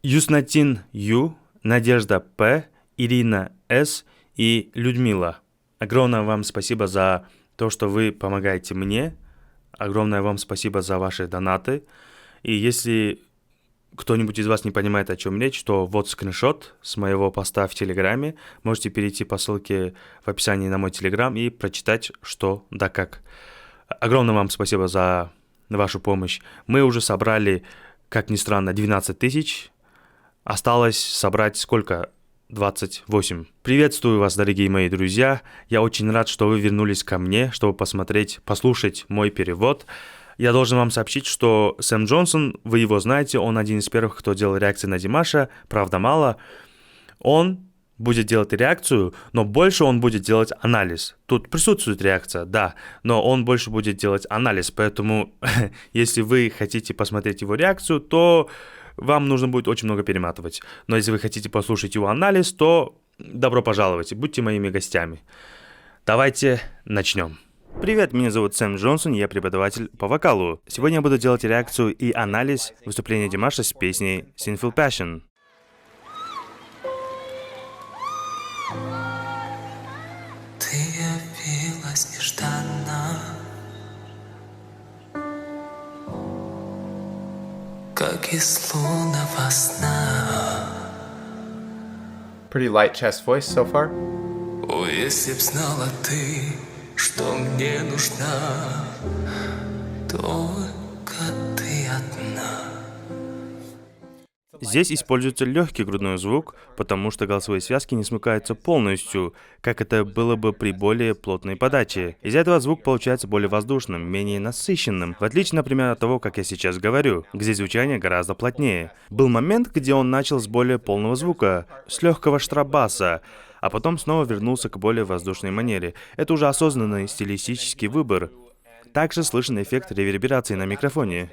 Юснатин Ю, Надежда П, Ирина С и Людмила. Огромное вам спасибо за то, что вы помогаете мне. Огромное вам спасибо за ваши донаты. И если кто-нибудь из вас не понимает, о чем речь, то вот скриншот с моего поста в Телеграме. Можете перейти по ссылке в описании на мой Телеграм и прочитать, что да как. Огромное вам спасибо за вашу помощь. Мы уже собрали, как ни странно, 12 тысяч. Осталось собрать сколько? 28. Приветствую вас, дорогие мои друзья. Я очень рад, что вы вернулись ко мне, чтобы послушать мой перевод. Я должен вам сообщить, что Сэм Джонсон, вы его знаете, он один из первых, кто делал реакции на Димаша, правда мало. Он будет делать реакцию, но больше он будет делать анализ. Тут присутствует реакция, да, но он больше будет делать анализ, поэтому если вы хотите посмотреть его реакцию, то вам нужно будет очень много перематывать. Но если вы хотите послушать его анализ, то добро пожаловать, будьте моими гостями. Давайте начнем. Привет, меня зовут Сэм Джонсон, я преподаватель по вокалу. Сегодня я буду делать реакцию и анализ выступления Димаша с песней Sinful Passion. Ты явилась нежданно, как из лунного сна. Pretty light chest voice so far. О, если б знала ты, что мне нужна только ты одна. Здесь используется легкий грудной звук, потому что голосовые связки не смыкаются полностью, как это было бы при более плотной подаче. Из-за этого звук получается более воздушным, менее насыщенным, в отличие, например, от того, как я сейчас говорю, где звучание гораздо плотнее. Был момент, где он начал с более полного звука, с легкого штрабаса, а потом снова вернулся к более воздушной манере. Это уже осознанный стилистический выбор. Также слышен эффект реверберации на микрофоне.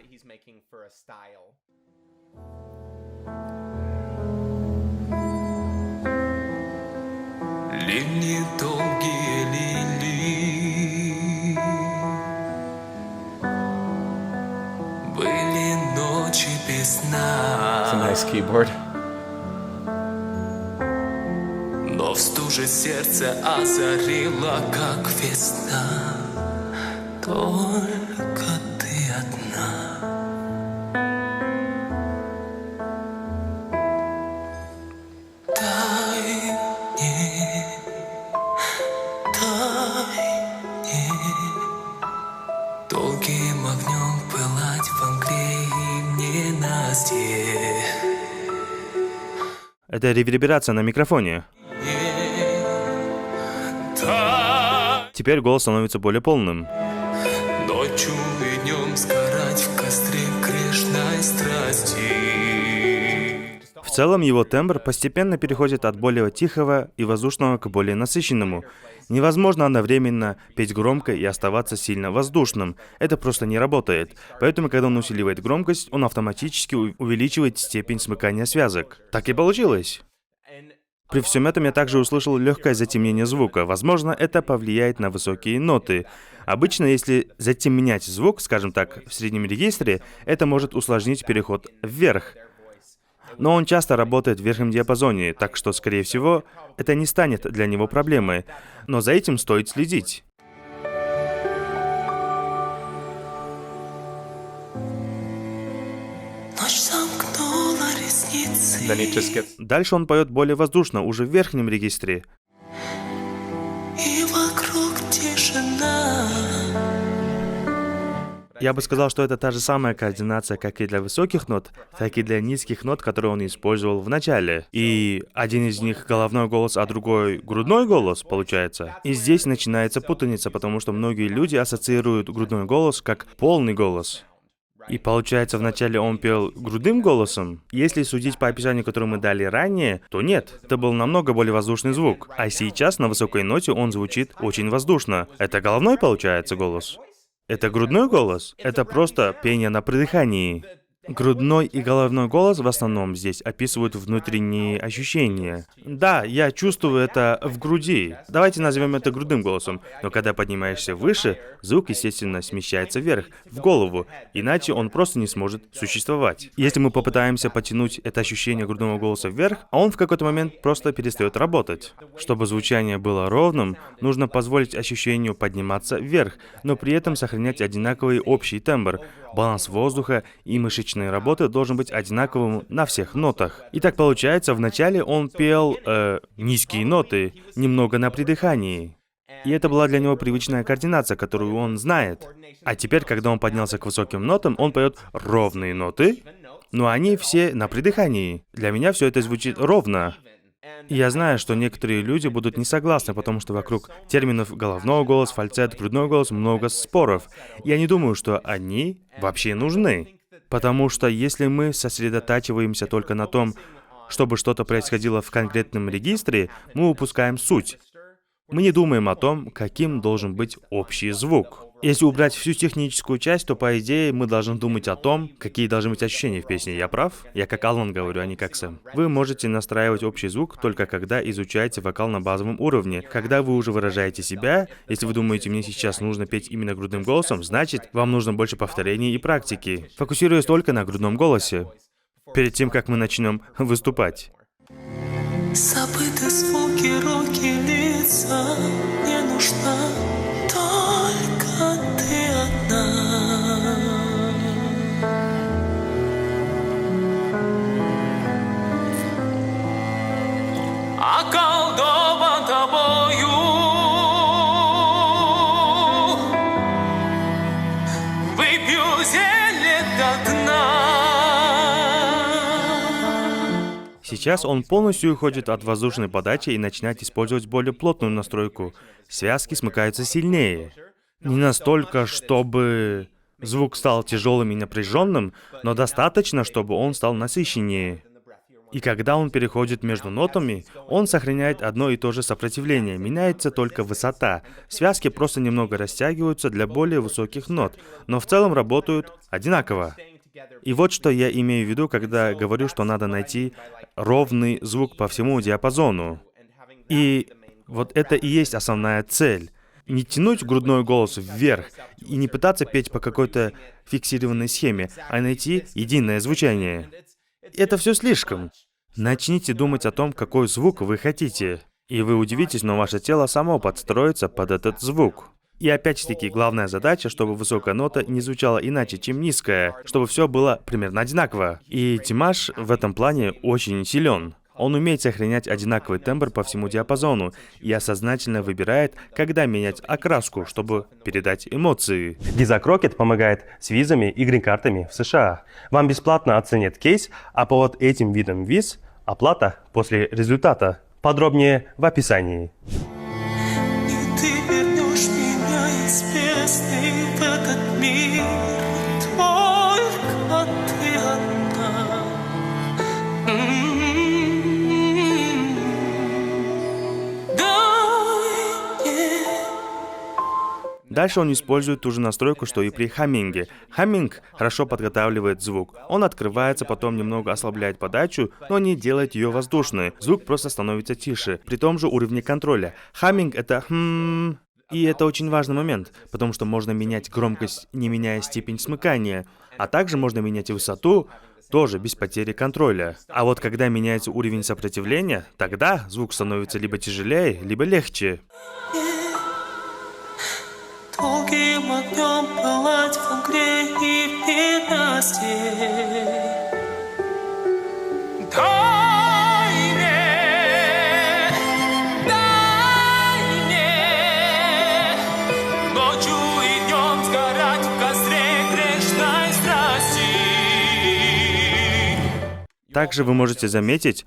Линии долгие лилии, были ночи без сна. It's a nice keyboard. Но в стуже сердце озарило, как весна. Только ты одна. Долгим огнем пылать во мгле и ненастье. Это реверберация на микрофоне. Теперь голос становится более полным. Ночью и днем сгорать в костре грешной страсти. В целом его тембр постепенно переходит от более тихого и воздушного к более насыщенному. Невозможно одновременно петь громко и оставаться сильно воздушным. Это просто не работает. Поэтому, когда он усиливает громкость, он автоматически увеличивает степень смыкания связок. Так и получилось. При всем этом я также услышал легкое затемнение звука. Возможно, это повлияет на высокие ноты. Обычно, если затемнять звук, скажем так, в среднем регистре, это может усложнить переход вверх. Но он часто работает в верхнем диапазоне, так что, скорее всего, это не станет для него проблемой. Но за этим стоит следить. Ночь сомкнула ресницы. Then it just gets Дальше он поет более воздушно, уже в верхнем регистре. И вокруг тишина. Я бы сказал, что это та же самая координация как и для высоких нот, так и для низких нот, которые он использовал в начале. И один из них головной голос, а другой грудной голос, получается. И здесь начинается путаница, потому что многие люди ассоциируют грудной голос как полный голос. И получается, вначале он пел грудным голосом. Если судить по описанию, которое мы дали ранее, то нет. Это был намного более воздушный звук. А сейчас на высокой ноте он звучит очень воздушно. Это головной, получается, голос? Это грудной голос? Это просто пение на придыхании. Грудной и головной голос в основном здесь описывают внутренние ощущения. Да, я чувствую это в груди. Давайте назовем это грудным голосом. Но когда поднимаешься выше, звук, естественно, смещается вверх, в голову, иначе он просто не сможет существовать. Если мы попытаемся потянуть это ощущение грудного голоса вверх, он в какой-то момент просто перестает работать. Чтобы звучание было ровным, нужно позволить ощущению подниматься вверх, но при этом сохранять одинаковый общий тембр. Баланс воздуха и мышечной работы должен быть одинаковым на всех нотах. И так получается, вначале он пел низкие ноты, немного на придыхании. И это была для него привычная координация, которую он знает. А теперь, когда он поднялся к высоким нотам, он поет ровные ноты, но они все на придыхании. Для меня все это звучит ровно. И я знаю, что некоторые люди будут не согласны, потому что вокруг терминов головного голоса, фальцет, грудной голос много споров. Я не думаю, что они вообще нужны. Потому что если мы сосредотачиваемся только на том, чтобы что-то происходило в конкретном регистре, мы упускаем суть. Мы не думаем о том, каким должен быть общий звук. Если убрать всю техническую часть, то, по идее, мы должны думать о том, какие должны быть ощущения в песне. Я прав? Я как Алан говорю, а не как Сэм. Вы можете настраивать общий звук только когда изучаете вокал на базовом уровне. Когда вы уже выражаете себя, если вы думаете, мне сейчас нужно петь именно грудным голосом, значит, вам нужно больше повторений и практики. Фокусируясь только на грудном голосе. Перед тем, как мы начнем выступать. Забыты звуки, руки, лица. Мне нужна только ты одна. Околдован тобою, выпью зелье до дна. Сейчас он полностью уходит от воздушной подачи и начинает использовать более плотную настройку. Связки смыкаются сильнее. Не настолько, чтобы звук стал тяжелым и напряженным, но достаточно, чтобы он стал насыщеннее. И когда он переходит между нотами, он сохраняет одно и то же сопротивление, меняется только высота. Связки просто немного растягиваются для более высоких нот, но в целом работают одинаково. И вот что я имею в виду, когда говорю, что надо найти ровный звук по всему диапазону. И вот это и есть основная цель. Не тянуть грудной голос вверх и не пытаться петь по какой-то фиксированной схеме, а найти единое звучание. Это все слишком. Начните думать о том, какой звук вы хотите. И вы удивитесь, но ваше тело само подстроится под этот звук. И опять-таки, главная задача, чтобы высокая нота не звучала иначе, чем низкая, чтобы все было примерно одинаково. И Димаш в этом плане очень силен. Он умеет сохранять одинаковый тембр по всему диапазону и осознательно выбирает, когда менять окраску, чтобы передать эмоции. Visa Crockett помогает с визами и грин-картами в США. Вам бесплатно оценят кейс, а по вот этим видам виз оплата после результата. Подробнее в описании. И ты вернешь меня из бездны в этот мир, только ты одна. Дай мне. Дальше он использует ту же настройку, что и при хамминге. Хамминг хорошо подготавливает звук. Он открывается, потом немного ослабляет подачу, но не делает ее воздушной. Звук просто становится тише, при том же уровне контроля. Хамминг — это «хм». И это очень важный момент, потому что можно менять громкость, не меняя степень смыкания. А также можно менять и высоту, тоже без потери контроля. А вот когда меняется уровень сопротивления, тогда звук становится либо тяжелее, либо легче. Долгим огнем пылать в мгле и в ненастье. Дай мне ночью и днем сгорать в костре грешной страсти. Также вы можете заметить,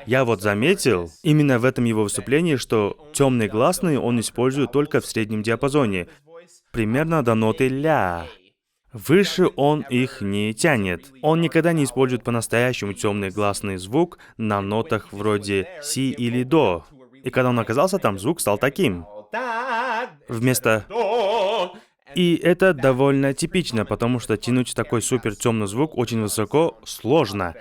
я вот заметил, именно в этом его выступлении, что темные гласные он использует только в среднем диапазоне, примерно до ноты ля. Выше он их не тянет. Он никогда не использует по-настоящему темный гласный звук на нотах вроде си или до. И когда он оказался там, звук стал таким. Вместо И это довольно типично, потому что тянуть такой супер темный звук очень высоко сложно.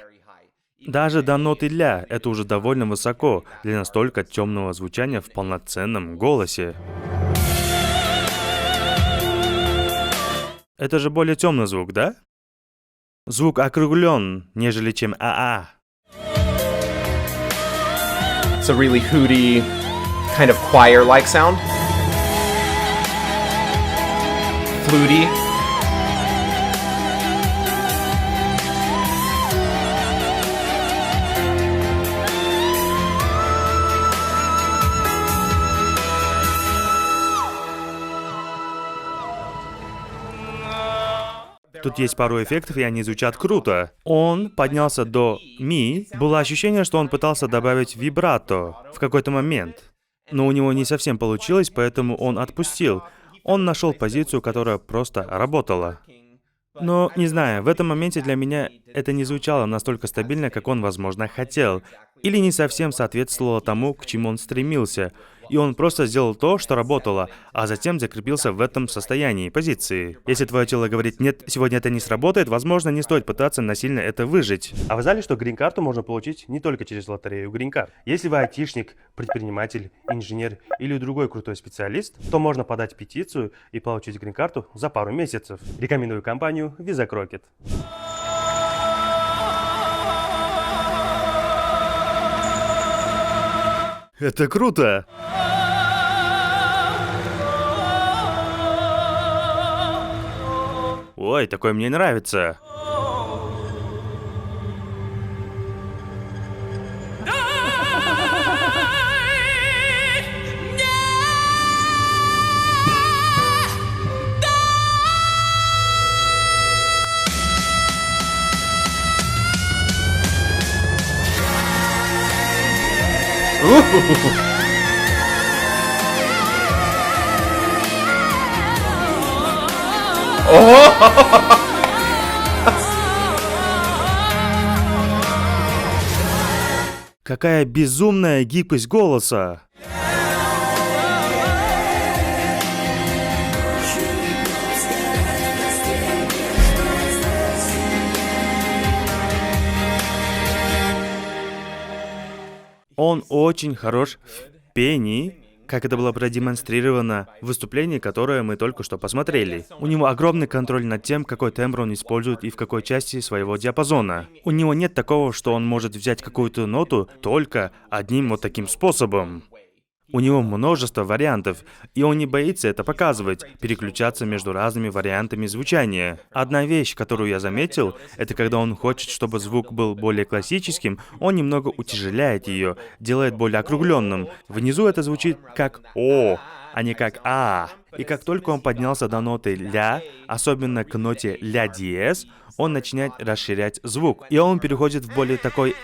Даже до ноты ля это уже довольно высоко для настолько темного звучания в полноценном голосе. Это же более темный звук, да? Звук округлен, нежели чем АА. It's a really hooty, kind of choir-like sound. Fluty. Тут есть пару эффектов, и они звучат круто. Он поднялся до ми. Было ощущение, что он пытался добавить вибрато в какой-то момент. Но у него не совсем получилось, поэтому он отпустил. Он нашел позицию, которая просто работала. Но, не знаю, в этом моменте для меня это не звучало настолько стабильно, как он, возможно, хотел. Или не совсем соответствовало тому, к чему он стремился. И он просто сделал то, что работало, а затем закрепился в этом состоянии, позиции. Если твое тело говорит «нет, сегодня это не сработает», возможно, не стоит пытаться насильно это выжить. А вы знали, что грин-карту можно получить не только через лотерею грин-карт? Если вы айтишник, предприниматель, инженер или другой крутой специалист, то можно подать петицию и получить грин-карту за пару месяцев. Рекомендую компанию Visa Crockett. Это круто! Ой, такое мне нравится. Какая безумная гибкость голоса! Он очень хорош в пении, как это было продемонстрировано в выступлении, которое мы только что посмотрели. У него огромный контроль над тем, какой тембр он использует и в какой части своего диапазона. У него нет такого, что он может взять какую-то ноту только одним вот таким способом. У него множество вариантов, и он не боится это показывать, переключаться между разными вариантами звучания. Одна вещь, которую я заметил, это когда он хочет, чтобы звук был более классическим, он немного утяжеляет ее, делает более округленным. Внизу это звучит как «о», а не как «а». И как только он поднялся до ноты «ля», особенно к ноте «ля диез», он начинает расширять звук, и он переходит в более такой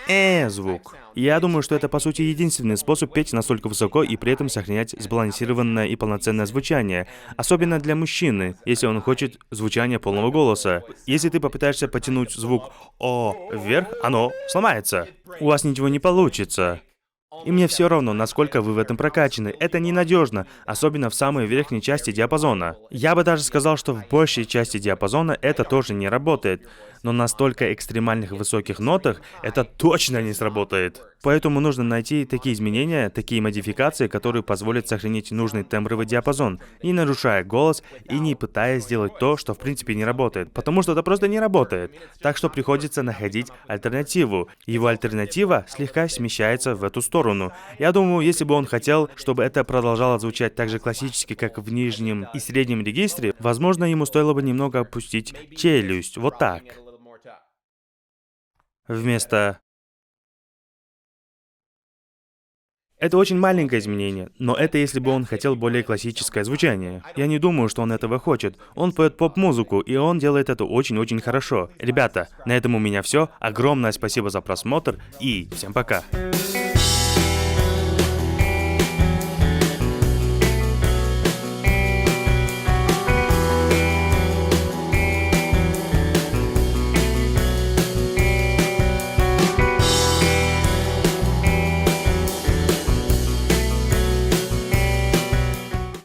звук. Я думаю, что это, по сути, единственный способ петь настолько высоко и при этом сохранять сбалансированное и полноценное звучание. Особенно для мужчины, если он хочет звучания полного голоса. Если ты попытаешься потянуть звук «о» вверх, оно сломается. У вас ничего не получится. И мне все равно, насколько вы в этом прокачаны. Это ненадежно, особенно в самой верхней части диапазона. Я бы даже сказал, что в большей части диапазона это тоже не работает. Но на столько экстремальных высоких нотах это точно не сработает. Поэтому нужно найти такие изменения, такие модификации, которые позволят сохранить нужный тембровый диапазон, не нарушая голос и не пытаясь сделать то, что в принципе не работает. Потому что это просто не работает. Так что приходится находить альтернативу. Его альтернатива слегка смещается в эту сторону. Я думаю, если бы он хотел, чтобы это продолжало звучать так же классически, как в нижнем и среднем регистре, возможно, ему стоило бы немного опустить челюсть. Вот так. Вместо... Это очень маленькое изменение, но это если бы он хотел более классическое звучание. Я не думаю, что он этого хочет. Он поет поп-музыку, и он делает это очень-очень хорошо. Ребята, на этом у меня все. Огромное спасибо за просмотр, и всем пока.